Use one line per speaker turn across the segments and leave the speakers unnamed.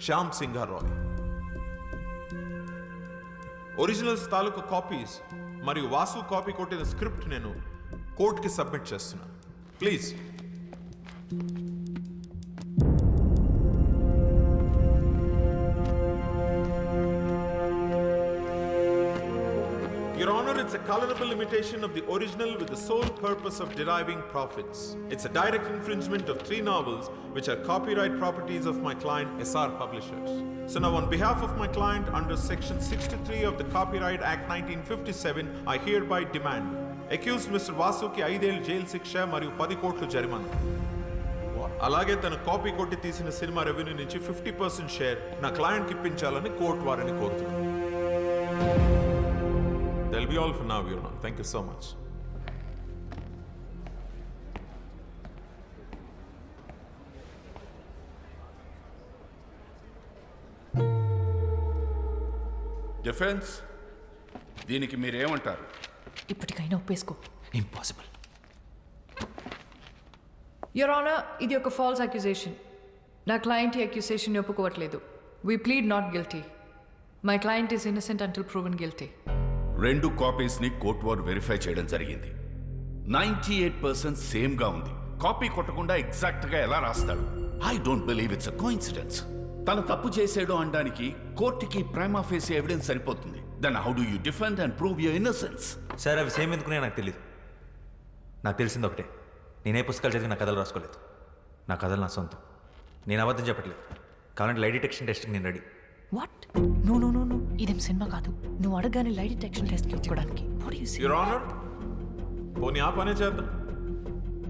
Shyam Singh Roy. Originals తాలూకు copies మరియు Vasu copy కొట్టిన స్క్రిప్ట్ నేను కోర్టుకి సబ్మిట్ చేస్తున్నాను. Please. Your Honor, it's a colorable imitation of the original with the sole purpose of deriving profits. It's a direct infringement of 3 novels which are copyright properties of my client SR Publishers. So now on behalf of my client under section 63 of the Copyright Act 1957, I hereby demand accused Mr. Vasuki 5 ఏళ్ల jail శిక్ష మరియు 10 కోట్ల జరిమానా. అలాగే తన copy కొట్టి తీసిన cinema revenue నుంచి 50% షేర్ నా క్లయింట్కి ఇప్పించాలని కోర్టు వారిని కోరుతున్నాను. That'll be all for now, Your Honor. Thank you so much.
Defence దీనికి మీరేమంటారు?
ఇప్పటికైనా ఒప్పేసుకో.
ఇంపాసిబుల్.
యువర్ ఆనర్, ఇది ఒక ఫాల్స్ అక్యుజేషన్. నా క్లయింట్ ఈ అక్యుజేషన్ ఒప్పుకోవట్లేదు. We plead not guilty. My client is innocent until proven guilty.
2 కాపీస్ని కోర్టు వారు వెరిఫై చేయడం జరిగింది. 98% సేమ్గా ఉంది. కాపీ కొట్టకుండా ఎగ్జాక్ట్గా ఎలా రాస్తాడు? I don't believe it's a coincidence. తను తప్పు చేసాడు అనడానికి కోర్టుకి ప్రైమా ఫేసి ఎవిడెన్స్ సరిపోతుంది. Then how do you defend and prove your innocence?
Sir, అవి సేమ్ ఎందుకునే నాకు తెలియదు. నాకు తెలిసింది ఒకటే, నేనే పుస్తకాలు చదివి నా కథలు రాసుకోలేదు. నా కథలు నా సొంతం. నేను అబద్ధం చెప్పట్లేదు. కావాలంటే లై డిటెక్షన్ టెస్ట్కి నేను ready.
What? No no no no, ఇదేం సినిమా కాదు. నువ్వు అడగానే లై డిటెక్షన్ టెస్ట్కి ఇచ్చుకోవడానికి.
యువర్ ఆనర్, పోనీ ఆ పనే చేద్దాం.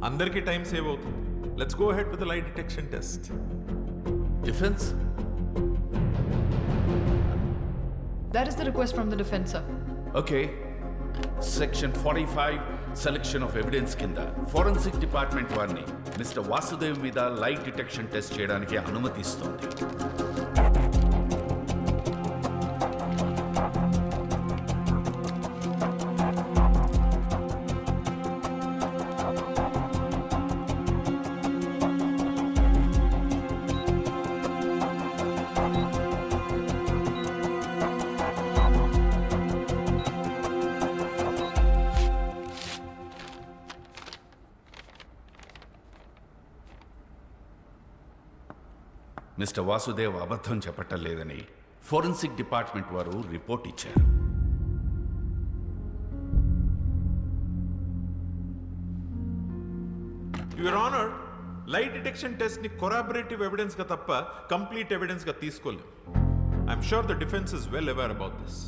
అందరికీ టైం సేవ్ అవుతుంది. Let's go ahead with the లై detection test.
Defence?
That is the request from the defense, sir.
Okay. Section 45 selection of evidence కింద ఫోరెన్సిక్ డిపార్ట్మెంట్ వారిని మిస్టర్ వాసుదేవ్ మీద లై డిటెక్షన్ టెస్ట్ చేయడానికి అనుమతిస్తోంది. మిస్టర్ వాసుదేవ్ అబద్ధం చెప్పటం లేదని ఫోరెన్సిక్ డిపార్ట్మెంట్ వారు రిపోర్ట్ ఇచ్చారు.
యువర్ ఆనర్, లై డిటెక్షన్ టెస్ట్ ని కొరాబరేటివ్ ఎవిడెన్స్ గా తప్ప కంప్లీట్ ఎవిడెన్స్ గా తీసుకోలేము. I'm sure the defence is well aware about this.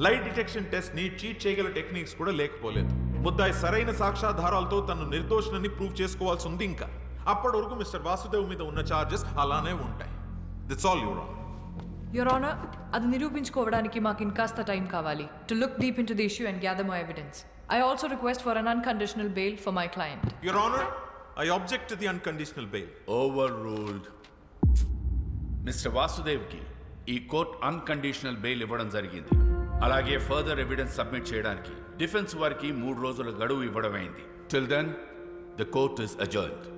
లై డిటెక్షన్ టెస్ట్ ని చీట్ చేయగల టెక్నిక్స్ కూడా లేకపోలేదు. ముద్దాయి సరైన సాక్ష్యాధారాలతో తను నిర్దోషులని ప్రూవ్ చేసుకోవాల్సి ఉంది. ఇంకా అప్పటి వరకు మిస్టర్ వాసుదేవ్ మీద ఉన్న చార్జెస్ అలానే ఉంటాయి. That's all, your honour.
Your honour, అది నిరూపించుకోవడానికి మాకు ఇంకాస్త టైం కావాలి. To look deep into the issue and gather more evidence. I also request for an unconditional bail for my client.
Your honour, I object to the unconditional bail.
Overruled. Mister వాసుదేవ్కి ఈ court unconditional bail ఇవ్వడం జరిగింది. అలాగే further evidence submit చేయడానికి defence వారికి 3 రోజుల గడువు ఇవ్వడమైంది. Till then the court is అజర్న్డ్.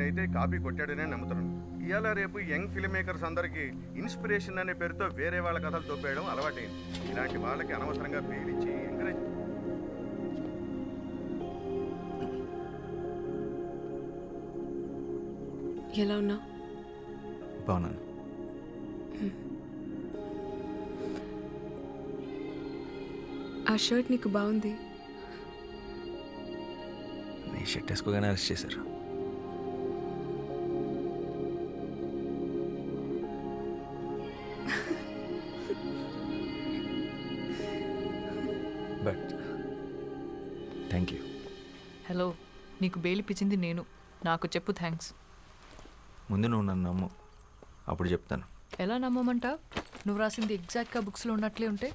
నేనైతే కాపీ కొట్టాడనే నమ్ముతున్నాను. ఇవాళ రేపు యంగ్ ఫిల్మ్ మేకర్స్ అందరికీ ఇన్స్పిరేషన్ అనే పేరుతో వేరే వాళ్ళ కథలు తోపేయడం అలవాటైంది. ఇలాంటి వాళ్ళకి అనవసరంగా పేలించి ఎంకరేజ్.
ఎలా ఉన్నా?
బాగున్నాను.
ఆ షర్ట్ నీకు బాగుంది.
నీ షర్ట్ వేసుకోగానే అరెస్ట్ చేశారు. But thank you.
హలో, నీకు బెయిల్ ఇప్పించింది నేను. నాకు చెప్పు థ్యాంక్స్.
ముందు నువ్వు నన్ను నమ్ము, అప్పుడు చెప్తాను.
ఎలా నమ్మమంటావు? నువ్వు రాసింది ఎగ్జాక్ట్గా బుక్స్లో ఉన్నట్లే ఉంటే.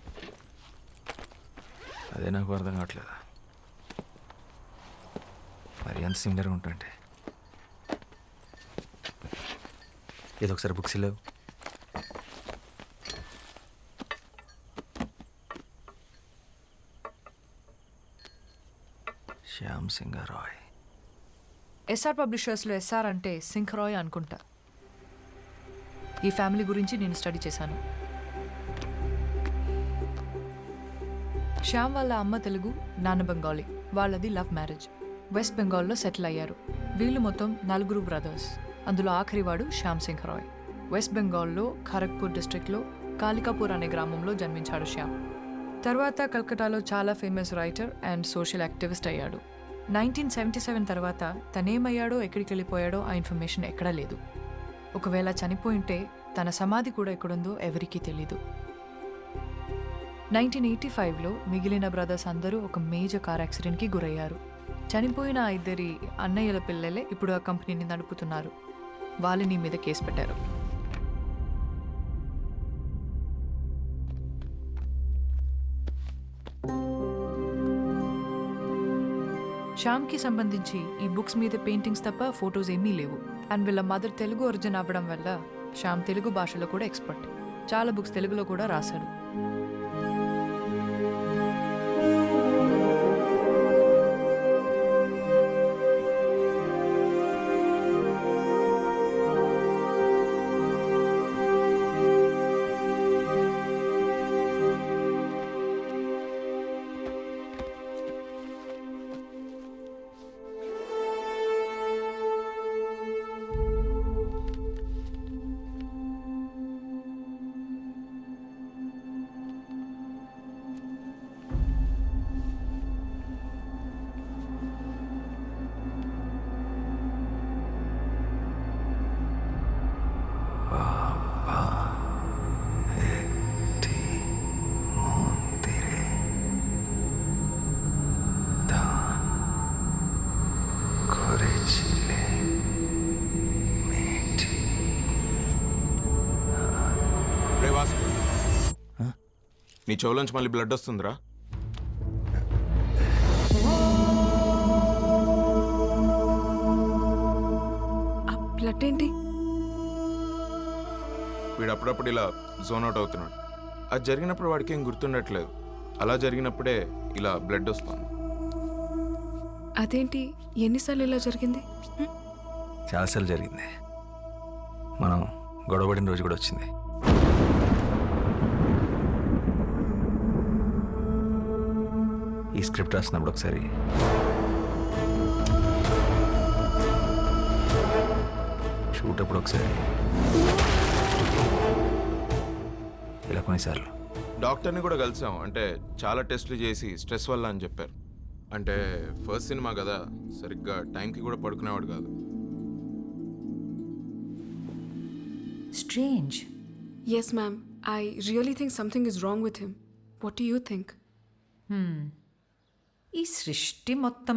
అదే నాకు అర్థం కావట్లేదు. మరి ఎంత సిమిలర్గా ఉంటుంటే. ఏదో ఒకసారి బుక్స్ లేవు. శ్యామ్ సింగ్ రాయ్.
ఎస్ఆర్ పబ్లిషర్స్లో ఎస్ఆర్ అంటే సింఖరాయ్ అనుకుంటా. ఈ ఫ్యామిలీ గురించి నేను స్టడీ చేశాను. శ్యామ్ వాళ్ళ అమ్మ తెలుగు, నాన్న బెంగాలీ. వాళ్ళది లవ్ మ్యారేజ్. వెస్ట్ బెంగాల్లో సెటిల్ అయ్యారు. వీళ్ళు మొత్తం 4 బ్రదర్స్. అందులో ఆఖరివాడు శ్యామ్ సింఖరాయ్. వెస్ట్ బెంగాల్లో ఖరగ్పూర్ డిస్ట్రిక్ట్లో కాలికాపూర్ అనే గ్రామంలో జన్మించాడు శ్యామ్. తర్వాత కల్కటాలో చాలా famous writer and social activist అయ్యాడు. 1977 తర్వాత తనేమయ్యాడో ఎక్కడికి వెళ్ళిపోయాడో ఆ ఇన్ఫర్మేషన్ ఎక్కడా లేదు. ఒకవేళ చనిపోయింటే తన సమాధి కూడా ఎక్కడుందో ఎవరికీ తెలీదు. 1985లో మిగిలిన బ్రదర్స్ అందరూ ఒక మేజర్ కార్ యాక్సిడెంట్కి గురయ్యారు. చనిపోయిన ఆ 2 అన్నయ్యల పిల్లలే ఇప్పుడు ఆ కంపెనీని నడుపుతున్నారు. వాళ్ళని మీద కేసు పెట్టారు. శ్యామ్కి సంబంధించి ఈ బుక్స్ మీద పెయింటింగ్స్ తప్ప ఫొటోస్ ఏమీ లేవు. అండ్ వీళ్ళ మదర్ తెలుగు ఒరిజిన్ అవ్వడం వల్ల శ్యామ్ తెలుగు భాషలో కూడా ఎక్స్పర్ట్. చాలా బుక్స్ తెలుగులో కూడా రాశాడు.
రే వాసు, నీ చెవులోంచి మళ్ళీ బ్లడ్ వస్తుందిరా.
ఆ బ్లడ్ ఏంటి?
వీడు అప్పుడప్పుడు ఇలా జోన్ అవుట్ అవుతున్నాడు. అది జరిగినప్పుడు వాడికి ఏం గుర్తుండట్లేదు. అలా జరిగినప్పుడే ఇలా బ్లడ్ వస్తుంది.
అదేంటి, ఎన్నిసార్లు ఇలా జరిగింది?
చాలాసార్లు జరిగింది. మనం గొడవపడిన రోజు కూడా వచ్చింది. ఈ స్క్రిప్ట్ రాసినప్పుడు ఒకసారి షూట్ అప్పుడు ఒకసారి ఇలా కొన్నిసార్లు
డాక్టర్ని కూడా కలిసాం. అంటే చాలా టెస్టులు చేసి స్ట్రెస్ వల్ల అని చెప్పారు. అంటే ఫస్ట్ సినిమా కదా, సరిగ్గా టైంకి కూడా పడుకునేవాడు కాదు.
Strange.
Yes, ma'am. I really think something is wrong with him. What do you think?
ఈ సృష్టి మొత్తం